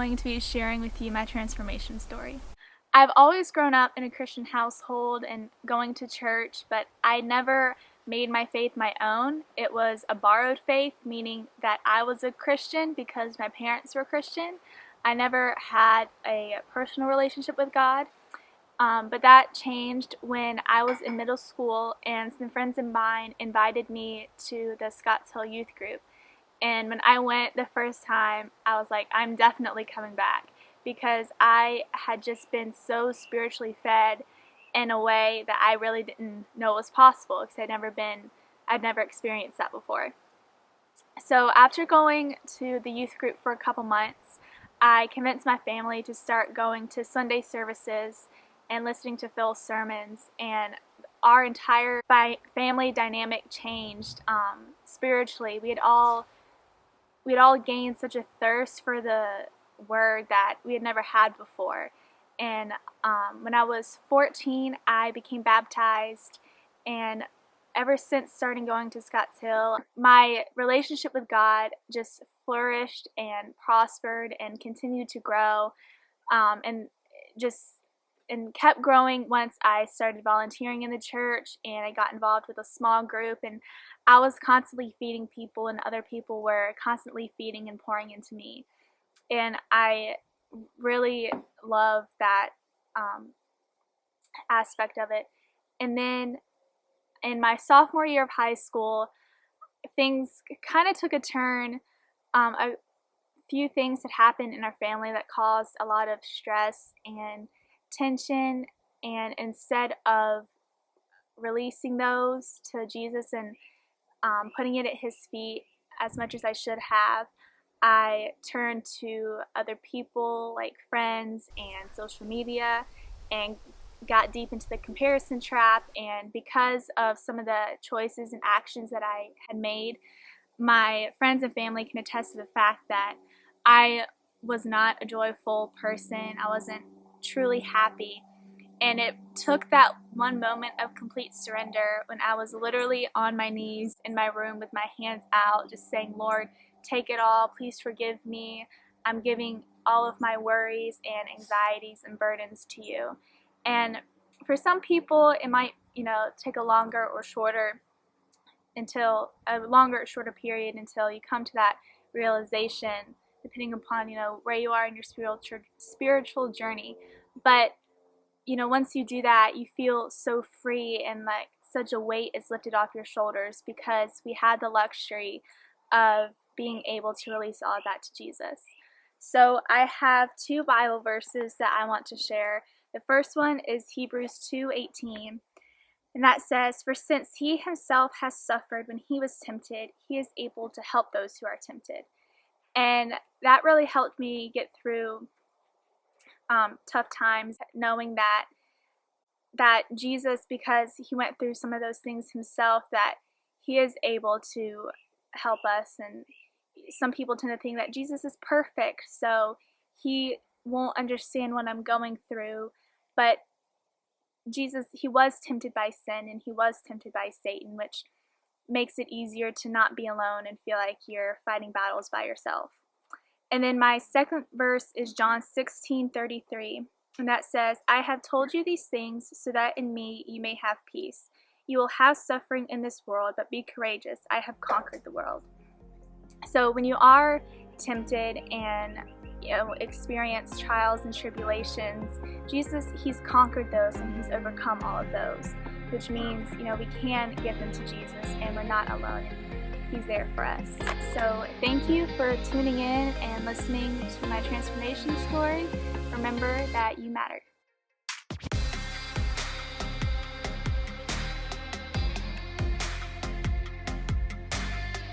going to be sharing with you my transformation story. I've always grown up in a Christian household and going to church, but I never made my faith my own. It was a borrowed faith, meaning that I was a Christian because my parents were Christian. I never had a personal relationship with God, but that changed when I was in middle school and some friends of mine invited me to the Scotts Hill youth group. And when I went the first time, I was like, I'm definitely coming back, because I had just been so spiritually fed in a way that I really didn't know was possible, because I'd never experienced that before. So after going to the youth group for a couple months, I convinced my family to start going to Sunday services and listening to Phil's sermons, and our entire family dynamic changed spiritually. We had all gained such a thirst for the word that we had never had before. And when I was 14, I became baptized, and ever since starting going to Scotts Hill, my relationship with God just flourished and prospered and continued to grow, and kept growing once I started volunteering in the church and I got involved with a small group, and I was constantly feeding people and other people were constantly feeding and pouring into me. And I really love that aspect of it. And then in my sophomore year of high school, things kind of took a turn. A few things had happened in our family that caused a lot of stress and tension, and instead of releasing those to Jesus and putting it at his feet as much as I should have, I turned to other people like friends and social media and got deep into the comparison trap. And because of some of the choices and actions that I had made, my friends and family can attest to the fact that I was not a joyful person. I wasn't truly happy. And it took that one moment of complete surrender when I was literally on my knees in my room with my hands out, just saying, Lord, take it all. Please forgive me. I'm giving all of my worries and anxieties and burdens to you. And for some people, it might, take a longer or shorter period until you come to that realization, depending upon, where you are in your spiritual journey. But once you do that, you feel so free, and like such a weight is lifted off your shoulders, because we had the luxury of being able to release all of that to Jesus. So I have two Bible verses that I want to share. The first one is Hebrews 2:18, and that says, "For since he himself has suffered when he was tempted, he is able to help those who are tempted." And that really helped me get through tough times, knowing that Jesus, because he went through some of those things himself, that he is able to help us. And some people tend to think that Jesus is perfect, so he won't understand what I'm going through. But Jesus, he was tempted by sin and he was tempted by Satan, which makes it easier to not be alone and feel like you're fighting battles by yourself. And then my second verse is John 16:33, and that says, "I have told you these things so that in me you may have peace. You will have suffering in this world, but be courageous. I have conquered the world." So when you are tempted and experience trials and tribulations, Jesus, he's conquered those and he's overcome all of those, which means, we can give them to Jesus and we're not alone. He's there for us. So thank you for tuning in and listening to my transformation story. Remember that you matter.